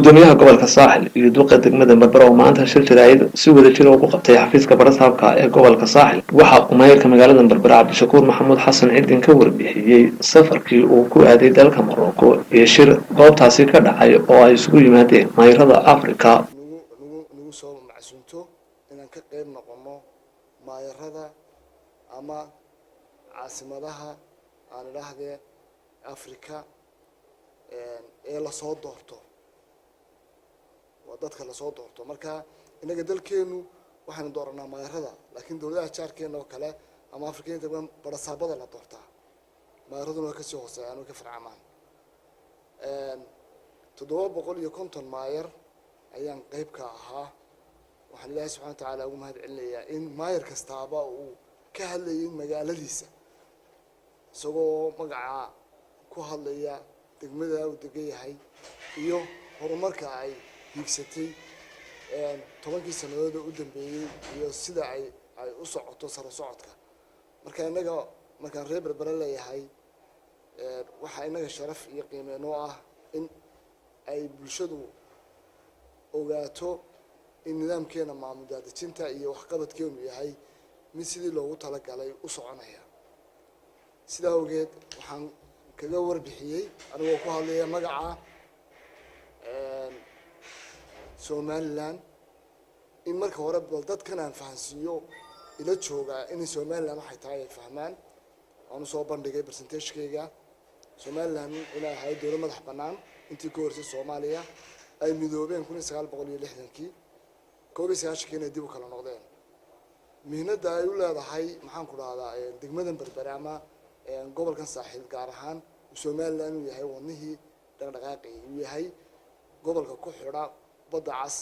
gudoomiyaha gobolka saaxil iyo duqa degmada berbera oo maanta shir jaraa'id si wada jir ugu qabtay xafiiska barasaabka ee gobolka saaxil waxa uu maayirka magaalada berbera cabdishakuur maxamuud xasan cidin ka warbixiyey safarkii uu ku aaday dalka Morocco iyo shir goobtaasi ka dhacay oo ay isugu yimaadeen maayirada Afrika nagu soo macsuunto inaan ka qayb noqono maayirada ama caasimadaha aan idhaahdee Afrika ee la soo doorto dadka la soo doorto marka inaga dalkeenu waxaan dooranaa maayirada laakiin dawladaha jaarkeena oo kale ama Afrikaanka barasaabada la doortaa maayiraduna ka soo hooseeyaan oo ka farcamaan 750 maayir ayaan qayb ka ahaa waxaan Ilaahay subhanahu wa ta'ala ugu mahad celinayaa in maayir kastaaba uu ka hadlayay magaaladiisa isagoo magaca ku hadlaya degmada uu degan yahay iyo horumarka ay higsatay 10 sanadood u dambeeyay iyo sida ay u socoto sare socodka marka inaga markaan reer Berbera leeyahay waxa inaga sharaf iyo qiimeeno ah in ay bulshadu ogaato in nidaamkeena maamul daadejinta iyo waxqabadkeenu yahay mid sidii loogu talagalay u soconaya sida ogeed waxaan kaga warbixiyay anigoo ku hadlaya magaca Somaliland in marka hore dadkan aan fahansiiyo ila jooga in Somaliland waxay tahay ay fahmaan aan soo bandhigay percentage-keega Somaliland ila hay dowlad madax banaan intii ka horsay Soomaaliya ay midoobeen 1960kii koobisaashkiina dib u kala noqdeen mihnada ay u leedahay maxaan ku raahdaa degmadan Berbera ama gobolkan saaxil gaar ahaan Somaliland uu yahay wadnihii dhaqdhaqaaqi uu yahay gobolka ku xidha badda cas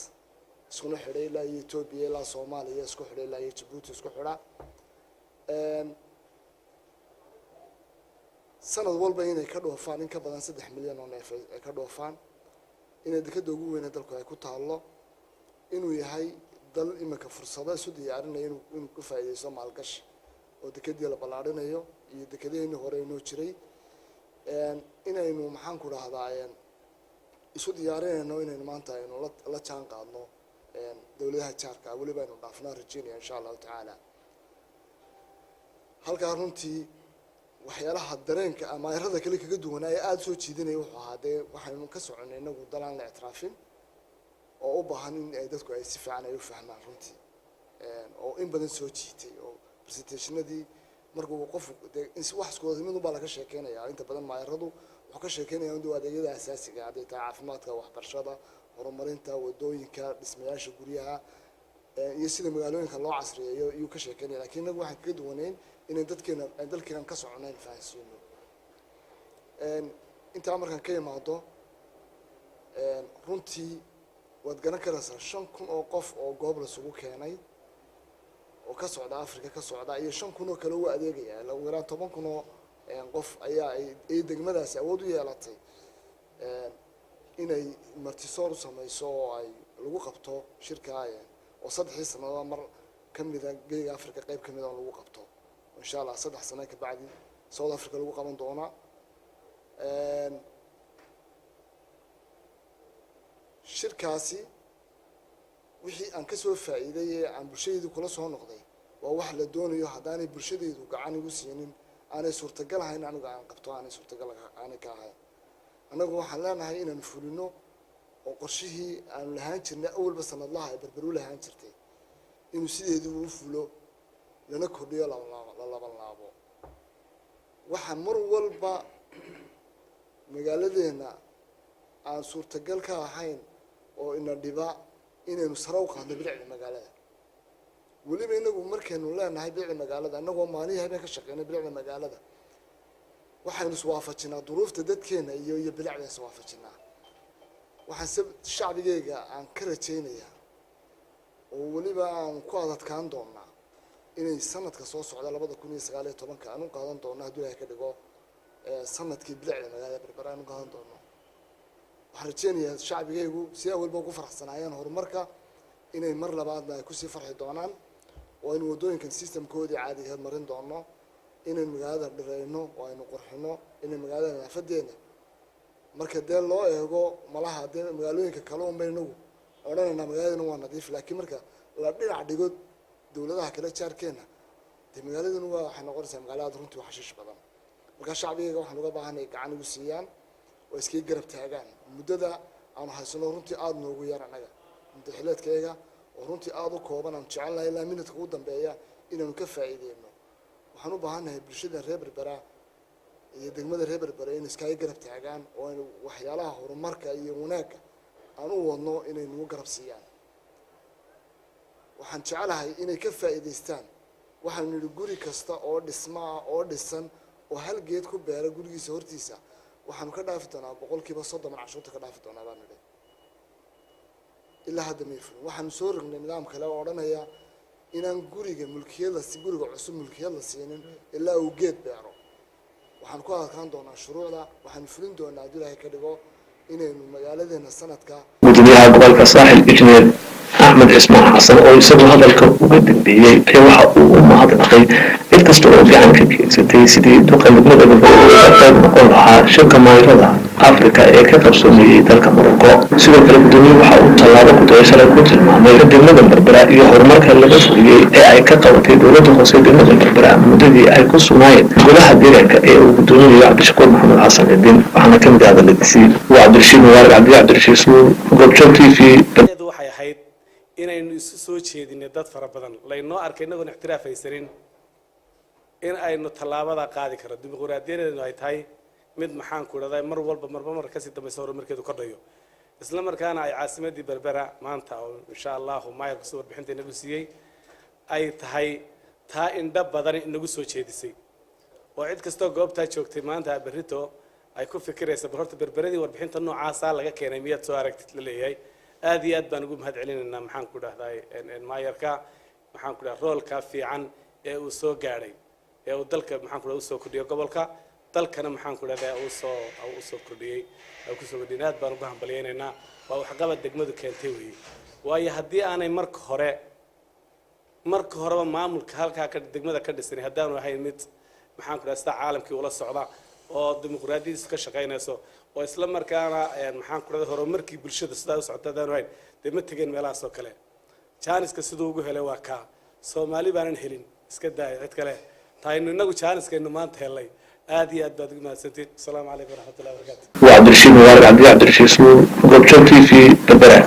isku xidhay ilaa Ethiopia ilaa Soomaaliya isku xidhay ilaa Djibouti isku xidha sanad walba inay ka dhoofaan in ka badan 3 milyan oo neef ay ka dhoofaan inay dekada ugu weyn dalka ay ku taalo inuu yahay dal imika fursado isu diyaarinaya inuu ku faa'iideysto maalgashi oo dekadii la balaarinayo iyo dekadeenii hore inoo jiray inaynu maxaan ku raahdaa isu diyaarinayno inaynu maanta aynu la jaan qaadno dawladaha jaarka waliba aynu dhaafnaa rajeenaya insha Allah taala halka runtii waxyaalaha dareenka ama maayirada kale kaga duwan ay aad soo jiidanay wuxuu ahaadee waxaynu ka soconay inagu dalaan la ictiraafin oo u baahan in ay dadku ay si fiican ay u fahmaan runtii oo in badan soo jiitay oo presentationadii markuu qof wax isku wada mid baa laga sheekeynayaa inta badan maayiradu wuxuu ka sheekeynayaa in adeegyada asaasiga ah ay tahay caafimaadka waxbarashada horumarinta wadooyinka dhismayaasha guryaha iyo sida magaalooyinka loo casriyeeyo iyo ka sheekeynayaa laakiin inagu waxaan kaga duwanayn in dadkeena dalkeena ka soconayn fahansiino inta markaan ka imaado runtii wad garan karaysaa 5,000 oo qof oo goob la isugu keenay oo ka socda Afrika ka socda iyo 5,000 oo kale oo adeegaya la weeraa 10,000 oo qof ayaa ay degmadaasi awood u yeelatay inay martisoor u samayso oo ay lagu qabto shirkaaye oo 3 sanadood mar kamida geega Afrika qayb kamida lagu qabto insha Allah 3 sano ka bacdi South Africa lagu qaban doona shirkaasi wixii aan ka soo faa'iiday aan bulshadaydu kula soo noqday waa wax la doonayo hadaanay bulshadaydu gacan ugu siinin aanay suurtagal ahayn aniga aan qabto aanay suurtagal aanay ka ahayn anagu waxaan leenahay inaan fulino oo qorshihii aan lahaan jirnay awalba sanadlaha ay Berbera lahaan jirtay inuu sideedu u fulo lana kordhiyo la laabo waxa mar walba magaaladeena aan suurtagal ka ahayn oo ina dhiba inaynu sare u qaadno bilicda magaalada waliba inagu markaynu leenahay bilicda magaalada anagoo maalihi habeen ka shaqeynay bilicda magaalada waxaynu iswaafajinaa duruufta dadkeena iyo bilicda iswaafajinaa waxaan shacbigeyga aan ka rajeynayaa oo waliba aan ku adadkaan doonaa inay sanadka soo socda 2019 aan u qaadan doono haddii ay ka dhigo sanadkii bilicda magaalada Berbera aan u qaadan doono waxaan rajeynayaa shacbigeygu si awalba ugu faraxsanaayeen horumarka inay mar labaadna ay ku sii farxi doonaan oo aynu wadooyinkan systemkoodii caadiga marin doono inay magaalada dhireyno oo aynu qurxino inay magaalada nafaadeena marka dee loo eego malaha dee magaalooyinka kale un baynagu odhanaynaa magaaladana waa nadiif laakiin marka la dhinac dhigo dowladaha kale jaarkeena dee magaaladana waa waxay noqonaysaa magaalada runtii waa xashiish badan marka shacbiga waxaan uga baahanay gacan ugu siiyaan oo iska garab taagaan muddada aanu haysano runtii aada noogu yar anaga muddo xileedkayga oo runtii aada u kooban aan jecelnahay ilaa minadka ugu dambeeya inaanu ka faa'iideyno waxaan u baahannahay bulshada reer berbera iyo degmada reer berbera in iskaga garab taagaan oo aynu waxyaalaha horumarka iyo wanaagga aan u wadno inay nagu garab siiyaan waxaan jecelahay inay ka faa'iidaystaan waxaanu nidhi guri kasta oo dhismo ah oo dhisan oo hal geed ku beera gurigiisa hortiisa waxaanu ka dhaafi doonaa 30% cashuurta ka dhaafi doonaa baan nidhi ilaa hadda ma ifin waxaanu soo rognay nidaam kale oo odhanaya inaan guriga guriga cusub mulkiyad la siinin ilaa uu geed beero waxaan ku adkaan doonaa shuruucda waxaan fulin doonaa haddii ilaahay ka dhigo inaynu magaaladeena sanadka gudoomiyaha gobolka saaxil injineer axmed cismaan xasan oo isagu hadalka uga dambeeyey ayaa waxa uu u mahadnaqay cid kasta oo gacan ka geysatay sidii duqaydnimada berbera ka qayb noqon lahaa shirka maayrada afrika ee ka qarsoomeeyey dalka morocco sidoo kale gudoomiyuhu waxa uu tallaabo ku dayashalay ku tilmaamay degmada berbera iyo horumarka laga fuliyey ee ay ka qabatay dowladda hoose degmada berbera muddadii ay ku sugnaayeen golaha deegaanka ee uu gudoominayo cabdishakuur maxamed xasan cidiin waxaana ka mid ah hadaladiisii waa cabdirashiid mubaarak cabdirashiid suur goobjoog t v waxay ahayd inaynu isu soo jeedinay dad fara badan laynoo arkay inagoon ixtiraafaysanin in aynu tallaabada qaadi karo dimuqraadiyadeedu ay tahay mid maxaan ku dhahday mar walba mar kasii dambaysa horumarkeedu kordhayo isla markaana ay caasimadii berbera maanta oo insha allahu maayarka soo warbixinta inagu siiyey ay tahay taa indha badan inagu soo jeedisay oo cid kastoo goobtaa joogtay maanta berrito ay ku fikiraysa bal horta berberadii warbixinta noocaasa laga keenay miyaad soo aragtid la leeyahay aad iyo aad baan ugu mahad celinaynaa maxaan ku dhahday maayarka maxaan ku dhahay roolka fiican ee uu soo gaadhay ee uu dalka maxaan ku dhahay u soo kordhiyay gobolka dalkana maxaan ku dhahday uu soo kordhiyay ku soo kordhiyay aad baan ugu hambaliyaynaynaa waa waxqabad degmadu keentay weeye waayo haddii aanay marka horeba maamulka halkaa degmada ka dhisan haddaanu ahayn mid maxaan ku dhahay sida caalamkii ula socda oo dimuqraadiyadiisu ka shaqaynayso oo isla markaana maxaan ku dhahay horumarkii bulshada sidaa u socota haddaanu ahayn dee ma tegeen meelahaas oo kale jaaniska siduu ugu helay waa kaa soomaali baanan helin iska daaya cid kale tahaynu inagu jaaniskaynu maanta helay aad iyo aad baad ugu mahadsantiin asalaamu calaykum waraxmatullahi wabarakaatu waa cabdirashiid mubaarak cabdirashiid suur goobjoog t v berbera